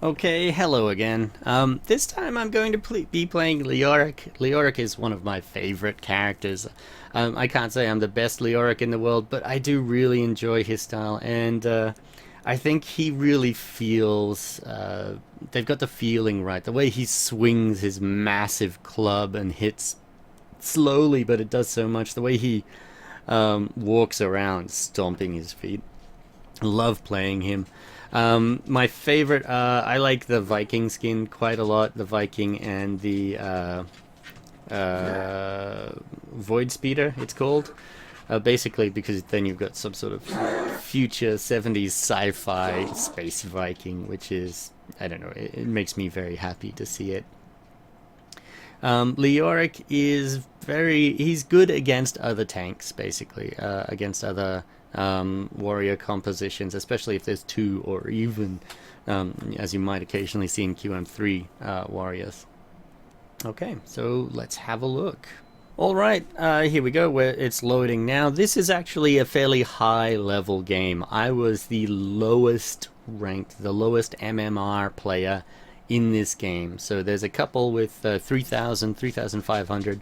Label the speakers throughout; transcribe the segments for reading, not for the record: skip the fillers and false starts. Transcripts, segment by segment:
Speaker 1: Okay, hello again. This time I'm going to be playing Leoric. Leoric is one of my favorite characters. I can't say I'm the best Leoric in the world, but I do really enjoy his style, and I think he really feels. They've got the feeling right. The way he swings his massive club and hits slowly, but it does so much. The way he walks around, stomping his feet. Love playing him. My favorite, I like the Viking skin quite a lot. The Viking and the Void Speeder, it's called. Basically, because then you've got some sort of future 70s sci-fi space Viking, which is, I don't know, it makes me very happy to see it. Leoric is he's good against other tanks, basically, against other warrior compositions, especially if there's two or even, as you might occasionally see in QM3 warriors. Okay, so let's have a look. Alright, here we go, where it's loading now. This is actually a fairly high level game. I was the lowest ranked, the lowest MMR player in this game. So there's a couple with 3,000, 3,500.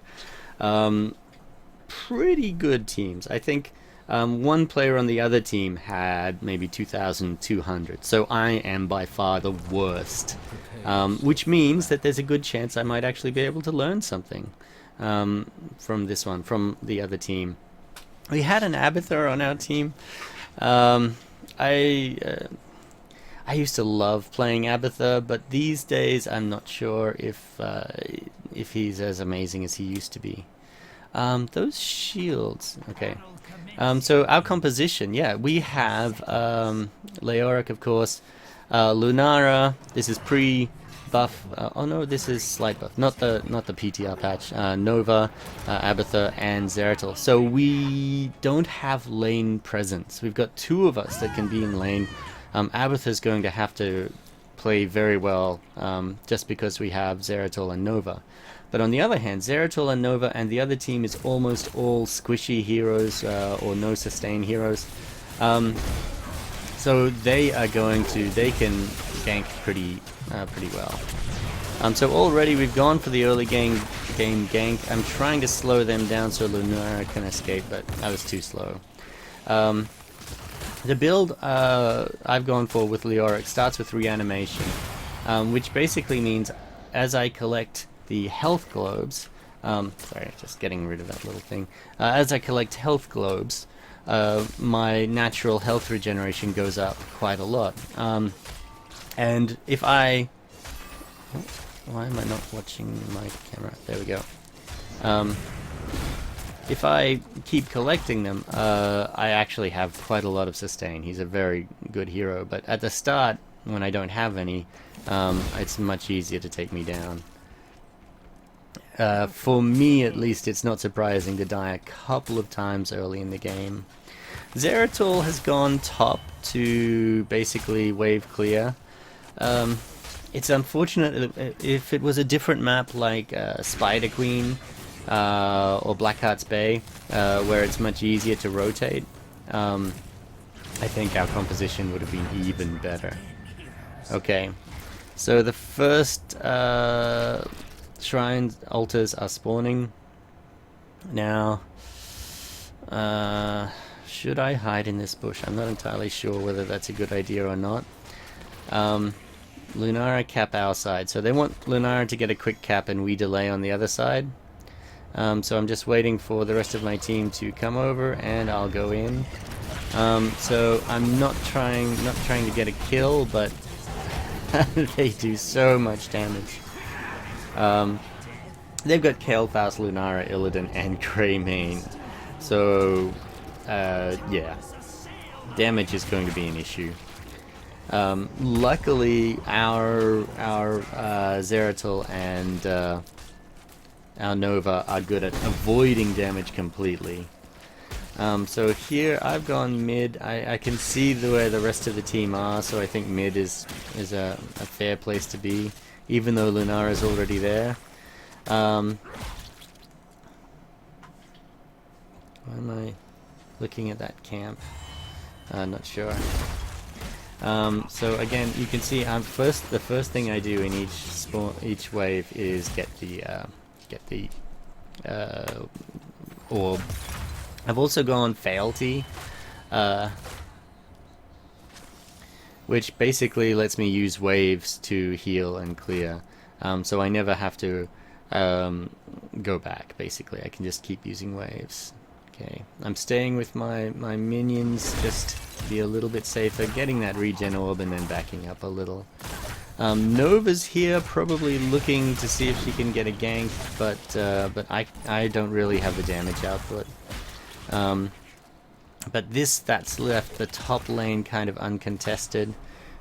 Speaker 1: Pretty good teams. I think one player on the other team had maybe 2,200. So I am by far the worst. Which means that there's a good chance I might actually be able to learn something from this one, from the other team. We had an Abathur on our team. I used to love playing Abathur, but these days I'm not sure if he's as amazing as he used to be. Those shields, okay. So our composition, yeah, we have Leoric, of course, Lunara. This is pre-buff. Oh no, this is slight buff, not the PTR patch. Nova, Abathur, and Zeratul. So we don't have lane presence. We've got two of us that can be in lane. Abathur's going to have to play very well just because we have Zeratul and Nova. But on the other hand, Zeratul and Nova and the other team is almost all squishy heroes or no sustain heroes. So they can gank pretty well. So already we've gone for the early game gank. I'm trying to slow them down so Lunara can escape, but I was too slow. The build I've gone for with Leoric starts with reanimation, which basically means as I collect the health globes, sorry, just getting rid of that little thing. As I collect health globes, my natural health regeneration goes up quite a lot. And if I... Why am I not watching my camera? There we go. If I keep collecting them, I actually have quite a lot of sustain. He's a very good hero, but at the start, when I don't have any, it's much easier to take me down. For me, at least, it's not surprising to die a couple of times early in the game. Zeratul has gone top to basically wave clear. It's unfortunate if it was a different map like Spider Queen, or Blackheart's Bay, where it's much easier to rotate, I think our composition would have been even better. Okay, so the first shrine altars are spawning. Now, should I hide in this bush? I'm not entirely sure whether that's a good idea or not. Lunara cap our side, so they want Lunara to get a quick cap and we delay on the other side. So I'm just waiting for the rest of my team to come over, and I'll go in. So I'm not trying to get a kill, but they do so much damage. They've got Kael'thas, Lunara, Illidan, and Greymane. So yeah, damage is going to be an issue. Luckily, our Zeratul and our Nova are good at avoiding damage completely. So here I've gone mid. I can see where the rest of the team are, so I think mid is a fair place to be, even though Lunara is already there. Why am I looking at that camp? Not sure. So again, you can see the first thing I do in each wave is get the orb. I've also gone fealty, which basically lets me use waves to heal and clear. So I never have to go back, basically. I can just keep using waves. Okay, I'm staying with my minions just to be a little bit safer, getting that regen orb and then backing up a little. Nova's here, probably looking to see if she can get a gank, but I don't really have the damage output. But that's left the top lane kind of uncontested.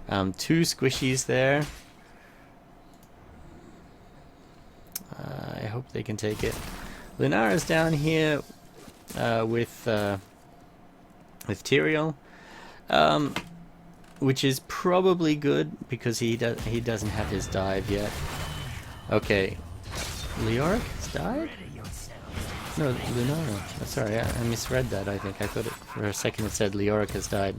Speaker 1: 2 squishies there. I hope they can take it. Lunara's down here with Tyrael, which is probably good because he doesn't have his dive yet. Okay, Leoric has died? No, Lunara. Sorry, I misread that. I think I thought for a second it said Leoric has died.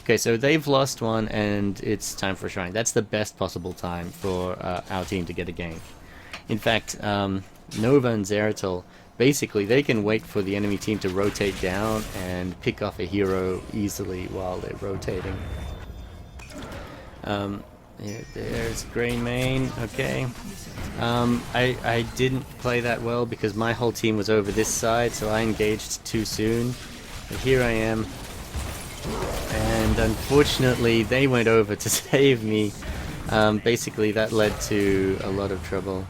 Speaker 1: Okay, so they've lost one, and it's time for a shrine. That's the best possible time for our team to get a gank. In fact, Nova and Zeratul, basically, they can wait for the enemy team to rotate down and pick off a hero easily while they're rotating. There's Grey Mane, okay. I didn't play that well because my whole team was over this side, so I engaged too soon. But here I am. And unfortunately, they went over to save me. Basically, that led to a lot of trouble.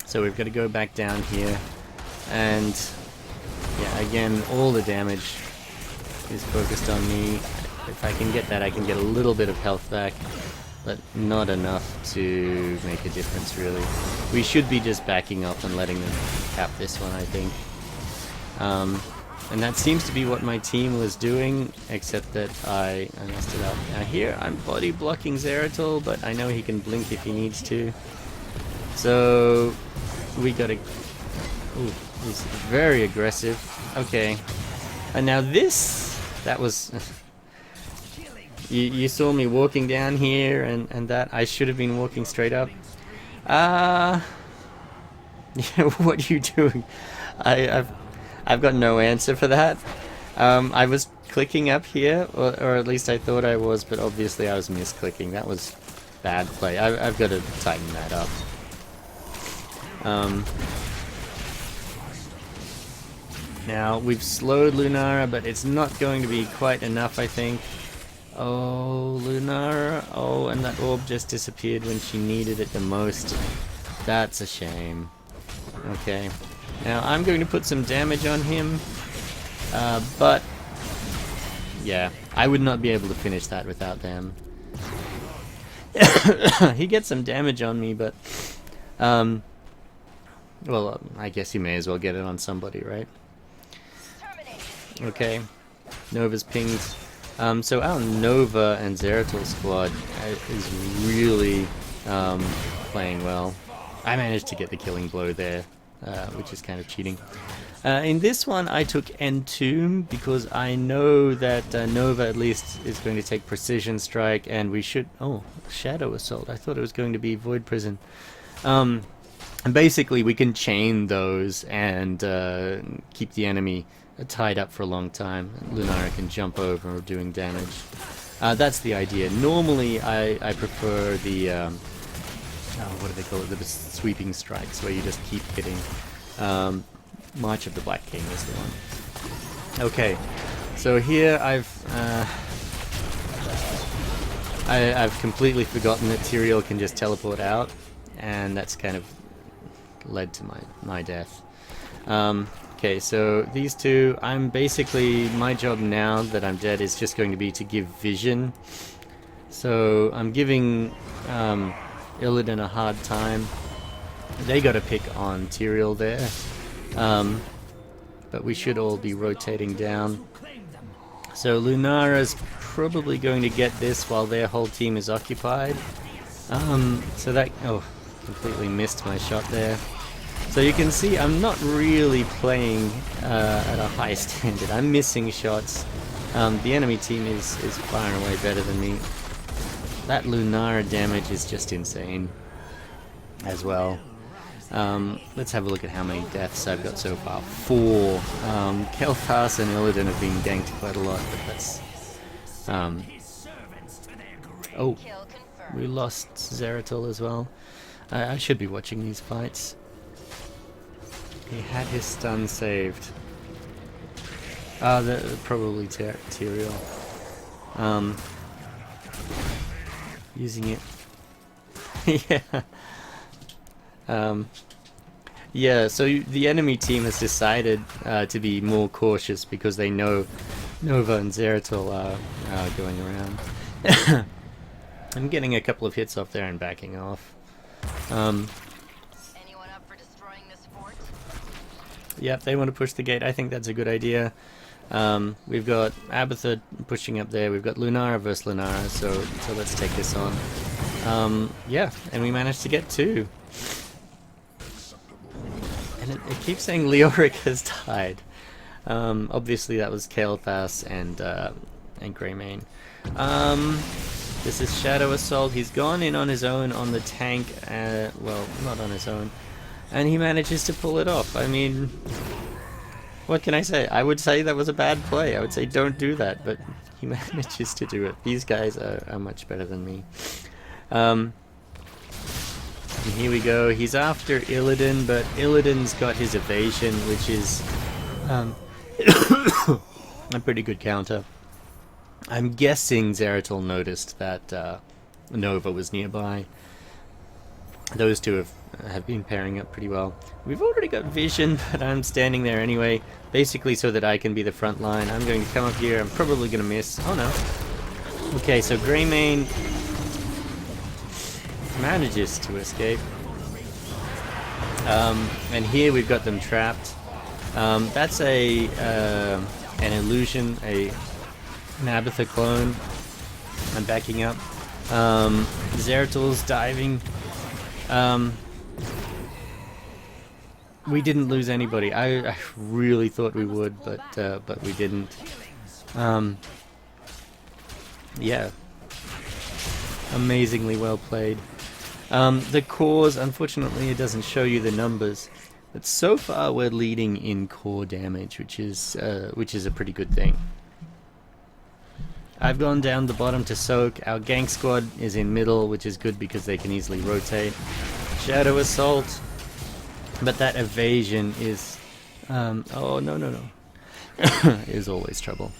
Speaker 1: So we've got to go back down here, and yeah, again, all the damage is focused on me. If I can get that, I can get a little bit of health back, but not enough to make a difference, really. We should be just backing up and letting them cap this one, I think. And that seems to be what my team was doing, except that I messed it up. Now here, I'm body blocking Zeratul, but I know he can blink if he needs to. So, we gotta... Ooh, he's very aggressive. Okay. And now this... That was... you saw me walking down here and that. I should have been walking straight up. Yeah, what are you doing? I've got no answer for that. I was clicking up here, or at least I thought I was, but obviously I was misclicking. That was bad play. I've got to tighten that up. Now, we've slowed Lunara, but it's not going to be quite enough, I think. Oh, Lunara. Oh, and that orb just disappeared when she needed it the most. That's a shame. Okay. Now, I'm going to put some damage on him, but yeah, I would not be able to finish that without them. He gets some damage on me, but well, I guess you may as well get it on somebody, right? Okay, Nova's pinged. So our Nova and Zeratul squad is really playing well. I managed to get the killing blow there, which is kind of cheating. In this one, I took Entomb because I know that Nova at least is going to take Precision Strike, and we should... Oh, Shadow Assault. I thought it was going to be Void Prison. And basically, we can chain those and keep the enemy tied up for a long time. Lunara can jump over doing damage. That's the idea. Normally, I prefer the... what do they call it? The sweeping strikes, where you just keep hitting. March of the Black King is the one. Okay, so here I've completely forgotten that Tyrael can just teleport out, and that's kind of led to my death. Okay, so these two, I'm basically, my job now that I'm dead is just going to be to give vision. So I'm giving Illidan a hard time. They got to pick on Tyrael there. But we should all be rotating down. So Lunara's probably going to get this while their whole team is occupied. So that... Oh, completely missed my shot there. So you can see I'm not really playing at a high standard. I'm missing shots. The enemy team is far and away better than me. That Lunara damage is just insane as well. Let's have a look at how many deaths I've got so far. 4. Kel'Thas and Illidan have been ganked quite a lot, but that's... oh, we lost Zeratul as well. I should be watching these fights. He had his stun saved. Probably Tyrael. Using it. Yeah. Yeah, so the enemy team has decided to be more cautious because they know Nova and Zeratul are going around. I'm getting a couple of hits off there and backing off.
Speaker 2: Anyone up for destroying this fort?
Speaker 1: Yep, they want to push the gate. I think that's a good idea. We've got Abathur pushing up there. We've got Lunara versus Lunara, so let's take this on. Yeah, and we managed to get 2. And it keeps saying Leoric has died. Obviously that was Kel'Thas and Greymane. This is Shadow Assault. He's gone in on his own on the tank. Well, not on his own. And he manages to pull it off. I mean, what can I say? I would say that was a bad play. I would say don't do that, but he manages to do it. These guys are much better than me. And here we go. He's after Illidan, but Illidan's got his evasion, which is a pretty good counter. I'm guessing Zeratul noticed that Nova was nearby. Those two have been pairing up pretty well. We've already got vision, but I'm standing there anyway, basically so that I can be the front line. I'm going to come up here. I'm probably going to miss. Oh no. Okay, so Greymane manages to escape. And here we've got them trapped. That's an illusion, an Abathur clone. I'm backing up. Zeratul's diving. We didn't lose anybody. I really thought we would, but we didn't. Yeah. Amazingly well played. The cores, unfortunately, it doesn't show you the numbers, but so far we're leading in core damage, which is a pretty good thing. I've gone down the bottom to soak. Our gank squad is in middle, which is good because they can easily rotate. Shadow Assault, but that evasion is oh no is always trouble.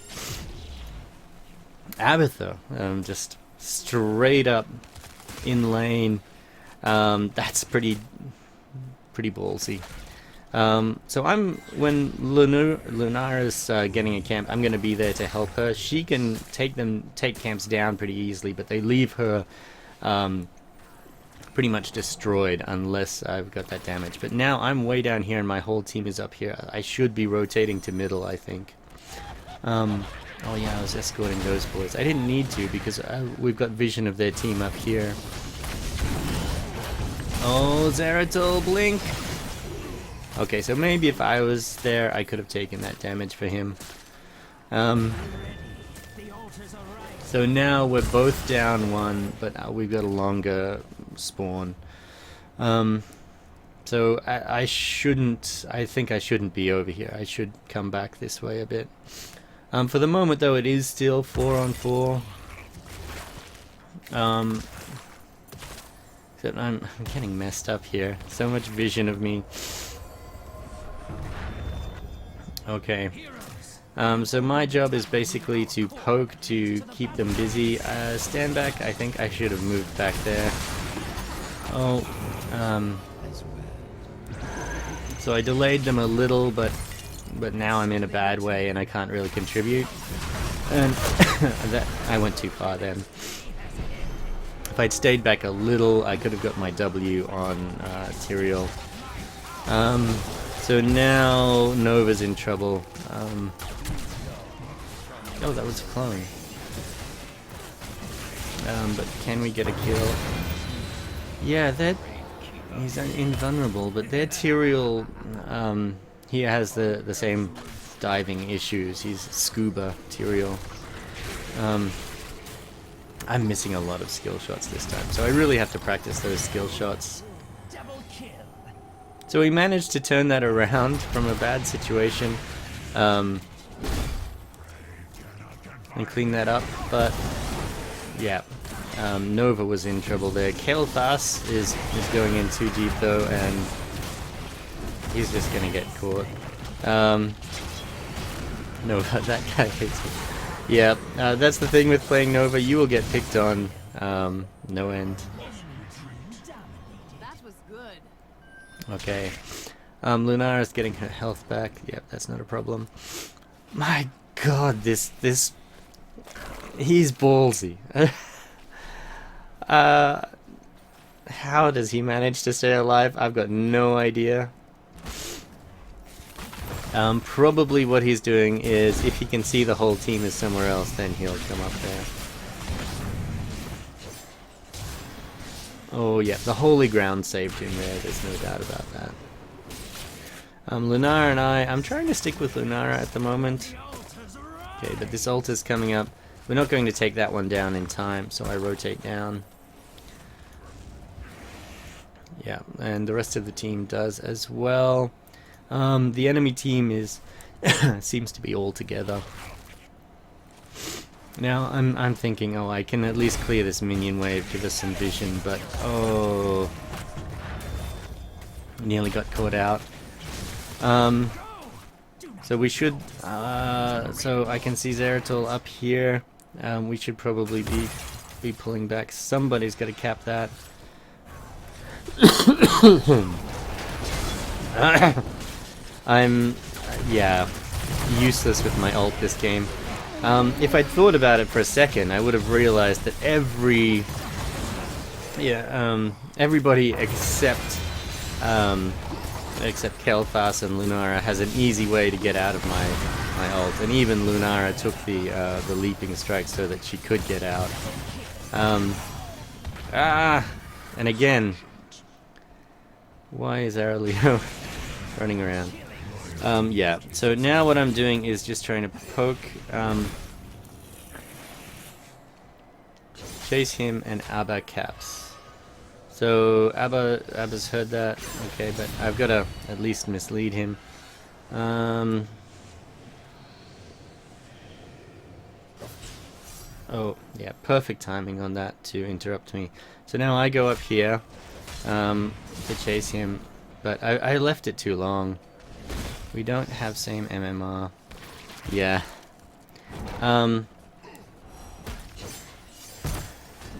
Speaker 1: Abathur, just straight up in lane. That's pretty ballsy. So when Lunara's getting a camp, I'm going to be there to help her. She can take camps down pretty easily, but they leave her pretty much destroyed unless I've got that damage. But now I'm way down here and my whole team is up here. I should be rotating to middle, I think. Oh yeah, I was escorting those boys. I didn't need to because we've got vision of their team up here. Oh, Zeratul, blink! Okay, so maybe if I was there, I could have taken that damage for him. So now we're both down 1, but we've got a longer spawn. So I think I shouldn't be over here. I should come back this way a bit. For the moment, though, it is still 4-on-4. Except I'm getting messed up here. So much vision of me. Okay. So my job is basically to poke to keep them busy. Stand back. I think I should have moved back there. Oh. So I delayed them a little, but now I'm in a bad way and I can't really contribute. And I went too far then. If I'd stayed back a little, I could have got my W on Tyrael. So now Nova's in trouble. Oh, that was a clone. But can we get a kill? Yeah, he's invulnerable, but their Tyrael, he has the same diving issues. He's scuba material. I'm missing a lot of skill shots this time, so I really have to practice those skill shots. So we managed to turn that around from a bad situation and clean that up, but yeah, Nova was in trouble there. Kael'thas is going in too deep though, and he's just gonna get caught. Nova, that guy hates me. Yeah, that's the thing with playing Nova, you will get picked on no end.
Speaker 2: That was good.
Speaker 1: Okay. Lunara's getting her health back. Yep, that's not a problem. My god, this he's ballsy. How does he manage to stay alive? I've got no idea. Probably what he's doing is, if he can see the whole team is somewhere else, then he'll come up there. Oh yeah, the holy ground saved him there, there's no doubt about that. Lunara and I'm trying to stick with Lunara at the moment. Okay, but this ult is coming up. We're not going to take that one down in time, so I rotate down. Yeah, and the rest of the team does as well. The enemy team is seems to be all together. Now I'm thinking, oh, I can at least clear this minion wave, give us some vision, but oh, nearly got caught out. So we should, so I can see Zeratul up here. We should probably be pulling back. Somebody's got to cap that. I'm, yeah, useless with my ult this game. If I'd thought about it for a second, I would have realized that everybody except Kael'thas and Lunara has an easy way to get out of my ult, and even Lunara took the leaping strike so that she could get out. And again, why is Aurelio running around? Yeah, so now what I'm doing is just trying to poke, chase him, and Abba caps. So Abba's heard that, okay, but I've got to at least mislead him. Oh, yeah, perfect timing on that to interrupt me. So now I go up here to chase him, but I left it too long. We don't have same MMR. Yeah.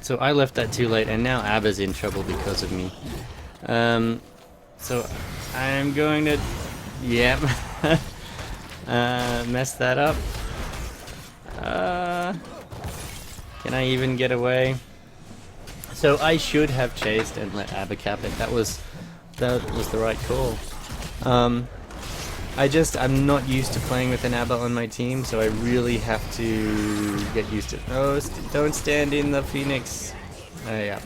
Speaker 1: So I left that too late, and now Abba's in trouble because of me. So I'm going to, yep, mess that up. Can I even get away? So I should have chased and let Abba cap it. That was the right call. I'm not used to playing with an Abba on my team, so I really have to get used to it. Oh, don't stand in the Phoenix. Yeah.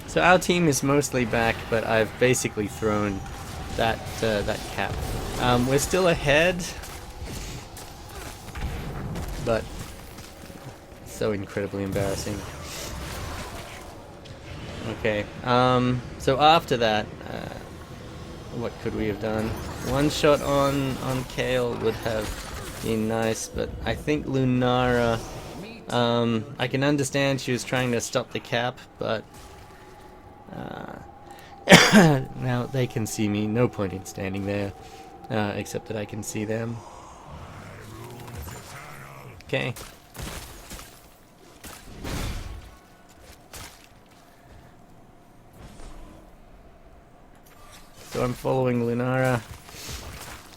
Speaker 1: So our team is mostly back, but I've basically thrown that cap. We're still ahead, but so incredibly embarrassing. Okay. So after that, what could we have done? One shot on Kael would have been nice, but I think Lunara, I can understand she was trying to stop the cap, but now they can see me. No point in standing there, except that I can see them. Okay. So I'm following Lunara.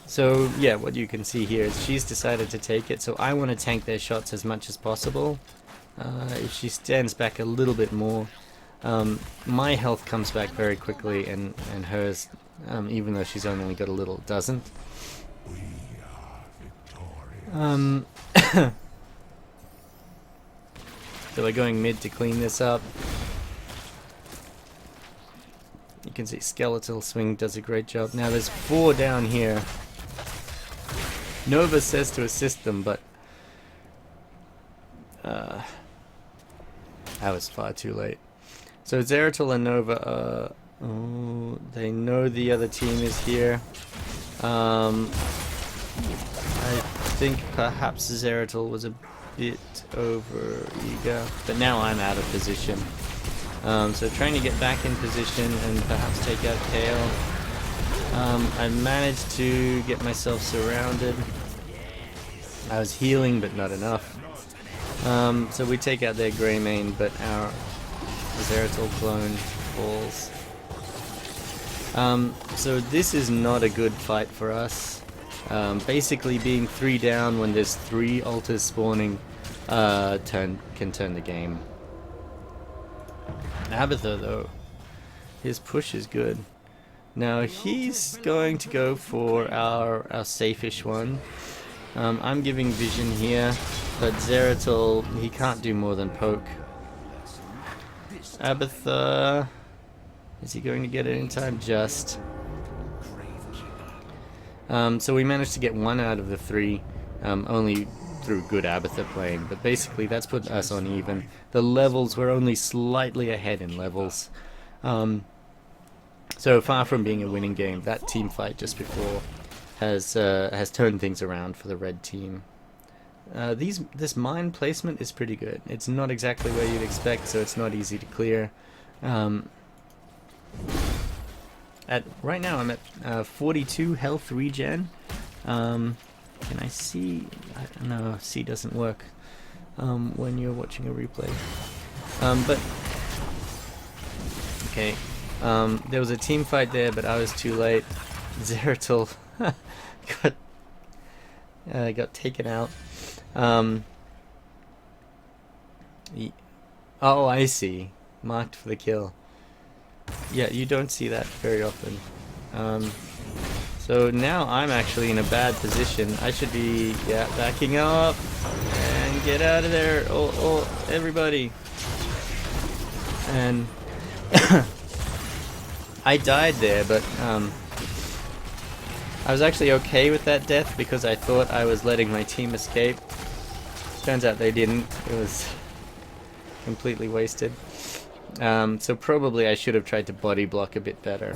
Speaker 1: So yeah, what you can see here is she's decided to take it, so I want to tank their shots as much as possible. If she stands back a little bit more, my health comes back very quickly, and hers, even though she's only got a little, doesn't. So we're going mid to clean this up. You can see Skeletal Swing does a great job. Now there's 4 down here. Nova says to assist them, but I was far too late. So Zeratul and Nova, oh, they know the other team is here. I think perhaps Zeratul was a bit over eager, but now I'm out of position. So trying to get back in position and perhaps take out Kale. I managed to get myself surrounded. I was healing, but not enough. So we take out their Grey Mane, but our Zeratul clone falls. So this is not a good fight for us. Basically being 3 down when there's 3 altars spawning can turn the game. Abathur though, his push is good. Now he's going to go for our safe-ish one. I'm giving vision here, but Zeratul, he can't do more than poke. Abathur, is he going to get it in time? Just. So we managed to get 1 out of the 3, only through good Abathur playing, but basically that's put us on even. The levels were only slightly ahead in levels. So far from being a winning game, that team fight just before has turned things around for the red team. This mine placement is pretty good. It's not exactly where you'd expect, so it's not easy to clear. Right now I'm at 42 health regen. Can I see? No, C doesn't work when you're watching a replay. But okay, there was a team fight there, but I was too late. Zeratul got taken out. Oh, I see. Marked for the kill. Yeah, you don't see that very often. So now I'm actually in a bad position. I should be, backing up and get out of there. Oh, everybody. And I died there, but I was actually okay with that death because I thought I was letting my team escape. Turns out they didn't. It was completely wasted. So probably I should have tried to body block a bit better.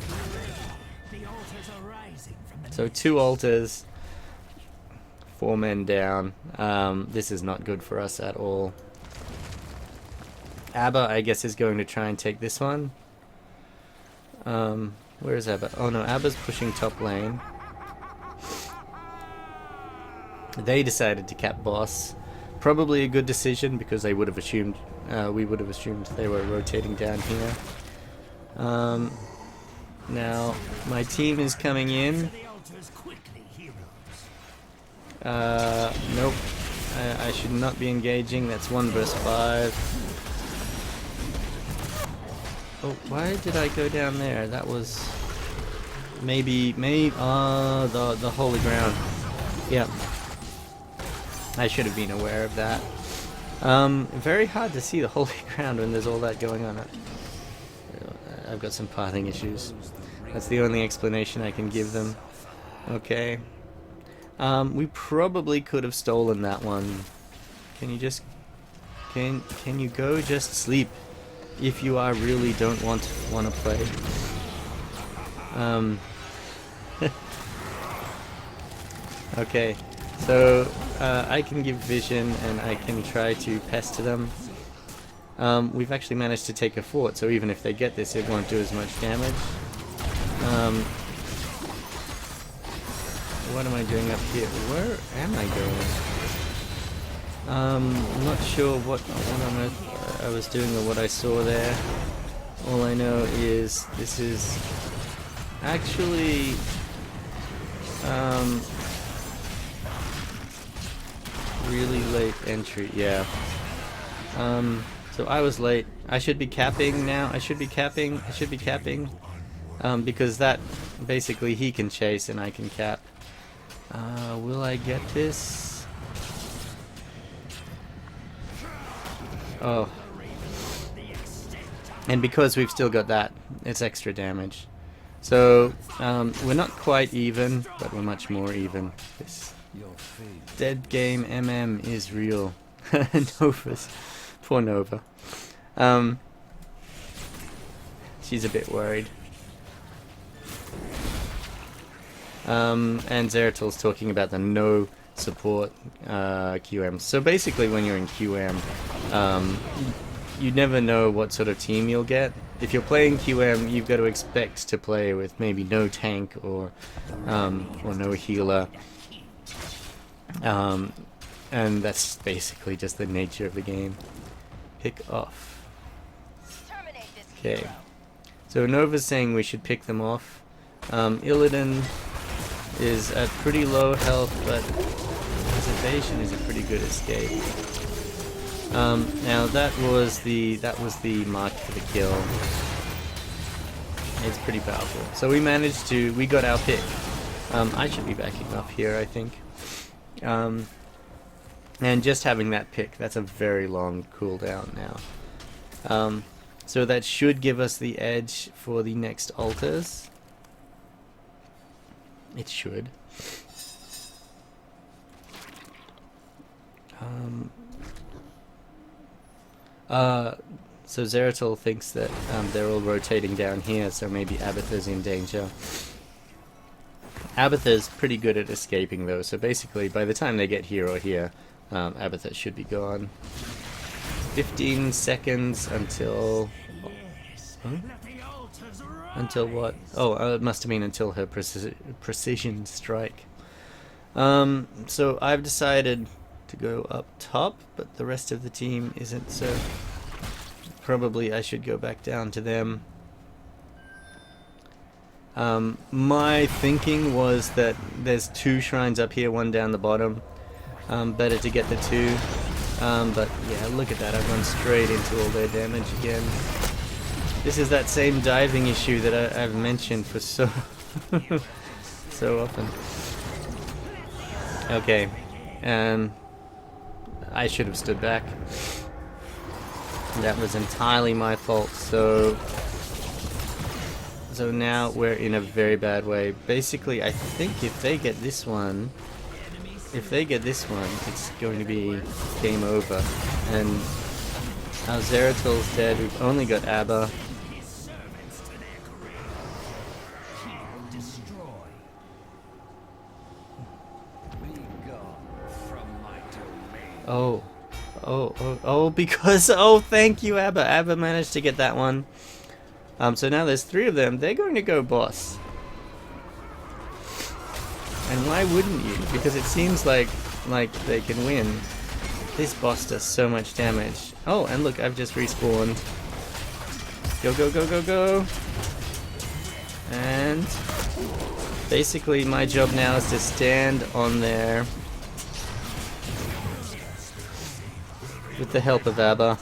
Speaker 1: So 2 altars, 4 men down. This is not good for us at all. Abba, I guess, is going to try and take this one. Where is Abba? Oh no, Abba's pushing top lane. They decided to cap boss. Probably a good decision because they would have assumed, we would have assumed they were rotating down here. Now my team is coming in. Nope. I should not be engaging. That's 1 versus 5. Oh, why did I go down there? That was maybe the holy ground. Yep. I should have been aware of that. Very hard to see the holy ground when there's all that going on. I've got some pathing issues. That's the only explanation I can give them. Okay. We probably could have stolen that one. Can you just... Can you go just sleep? If you really don't want to play. Okay. So, I can give vision and I can try to pester them. We've actually managed to take a fort, so even if they get this, it won't do as much damage. What am I doing up here? Where am I going? I'm not sure what on earth I was doing or what I saw there. All I know is this is actually really late entry. Yeah. So I was late. I should be capping now. I should be capping. Because that basically he can chase and I can cap. Will I get this? Oh. And because we've still got that, it's extra damage. So, we're not quite even, but we're much more even. Dead game MM is real. Nova's. Poor Nova. She's a bit worried. And Zeratil's talking about the no support QM. So basically when you're in QM, you never know what sort of team you'll get. If you're playing QM, you've got to expect to play with maybe no tank or no healer. And that's basically just the nature of the game. Pick off. Okay. So Nova's saying we should pick them off. Illidan is at pretty low health, but his evasion is a pretty good escape. Now that was the mark for the kill. It's pretty powerful. So we got our pick. I should be backing up here, I think. And just having that pick, that's a very long cooldown now. So that should give us the edge for the next altars. It should. So Zeratil thinks that they're all rotating down here, so maybe Abathur's in danger. Abathur's pretty good at escaping though, so basically by the time they get here or here, Abathur should be gone. 15 seconds until... Huh? Until what? Oh, it must have been until her precision strike. So I've decided to go up top, but the rest of the team isn't, so probably I should go back down to them. My thinking was that there's 2 shrines up here, 1 down the bottom. Better to get the 2. But yeah, look at that, I've gone straight into all their damage again. This is that same diving issue that I've mentioned for so so often. Okay, I should have stood back. That was entirely my fault. So now we're in a very bad way. Basically, I think if they get this one, it's going to be game over. And our Zeratil's dead. We've only got Abba. Because, thank you, Abba. Abba managed to get that one. So now there's 3 of them. They're going to go boss. And why wouldn't you? Because it seems like they can win. This boss does so much damage. Oh, and look, I've just respawned. Go, go, go, go, go. And basically my job now is to stand on there with the help of Abba.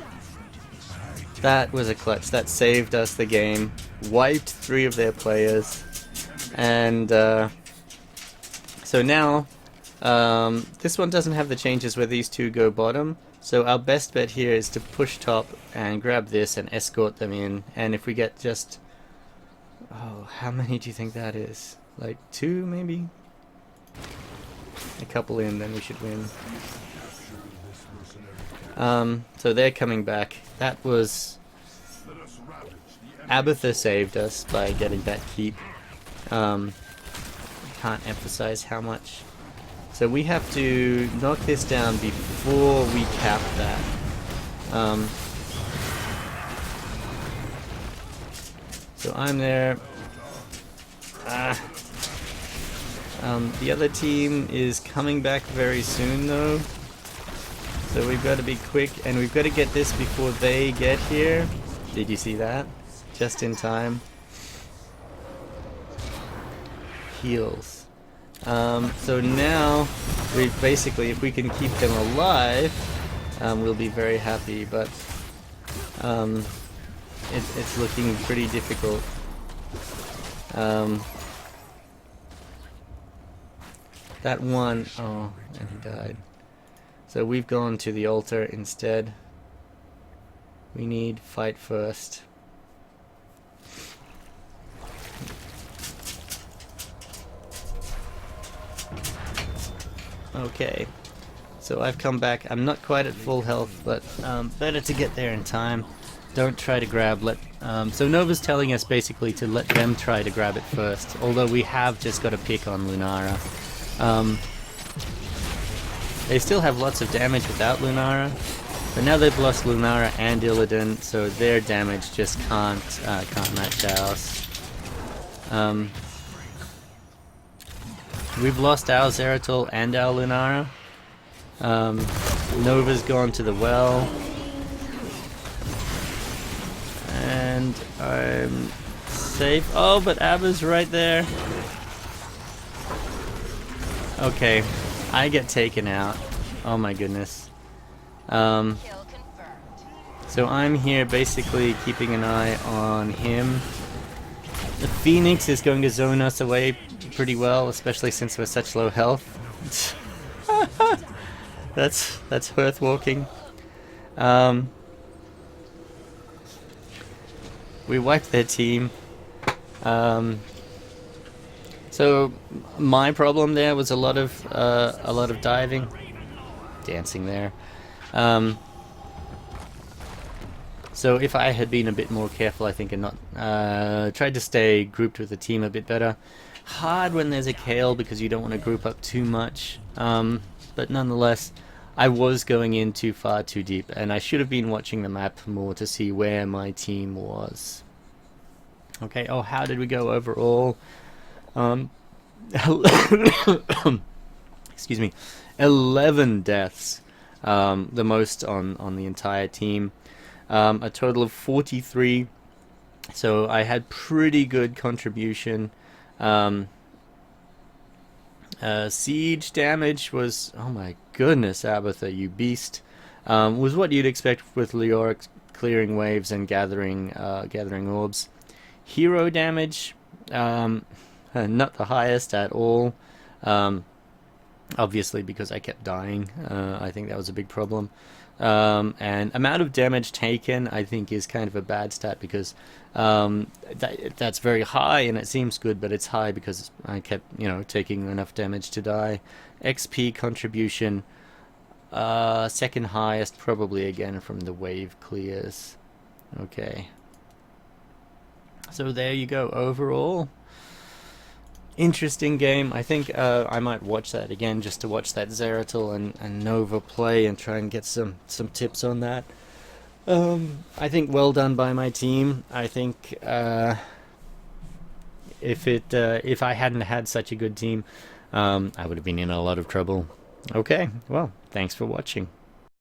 Speaker 1: That was a clutch. That saved us the game. Wiped 3 of their players. And so now this one doesn't have the changes where these 2 go bottom. So our best bet here is to push top and grab this and escort them in. And if we get just... Oh, how many do you think that is? Like 2 maybe? A couple in, then we should win. So they're coming back. That was... Abathur saved us by getting that keep. Can't emphasize how much. So we have to knock this down before we cap that. So I'm there. The other team is coming back very soon though. So we've got to be quick, and we've got to get this before they get here. Did you see that? Just in time. Heals. So now, we've basically, if we can keep them alive, we'll be very happy, but it's looking pretty difficult. That one, oh, and he died. So we've gone to the altar instead. We need fight first. Okay. So I've come back. I'm not quite at full health, but better to get there in time. Don't try to grab. So Nova's telling us basically to let them try to grab it first. Although we have just got a pick on Lunara. They still have lots of damage without Lunara, but now they've lost Lunara and Illidan, so their damage just can't match ours. We've lost our Zeratul and our Lunara. Nova's gone to the well. And I'm safe. Oh, but Abba's right there. Okay, I get taken out. Oh my goodness.
Speaker 2: Kill confirmed.
Speaker 1: So I'm here basically keeping an eye on him. The Phoenix is going to zone us away pretty well, especially since we're such low health. That's Hearth walking. We wiped their team. So my problem there was a lot of diving, dancing there. So if I had been a bit more careful, I think, and not tried to stay grouped with the team a bit better. Hard when there's a Kale because you don't want to group up too much. But nonetheless, I was going in too far too deep, and I should have been watching the map more to see where my team was. Okay, oh, how did we go overall? Excuse me, 11 deaths, the most on the entire team. A total of 43, so I had pretty good contribution. Siege damage was, oh my goodness, Abatha, you beast, was what you'd expect with Leoric clearing waves and gathering orbs. Hero damage, not the highest at all, obviously because I kept dying. I think that was a big problem. And amount of damage taken, I think, is kind of a bad stat because that's very high and it seems good, but it's high because I kept, taking enough damage to die. XP contribution, second highest, probably again from the wave clears. Okay. So there you go. Overall, interesting game. I think I might watch that again just to watch that Zeratul and Nova play and try and get some tips on that. I think well done by my team. I think if I hadn't had such a good team, I would have been in a lot of trouble. Okay, well, thanks for watching.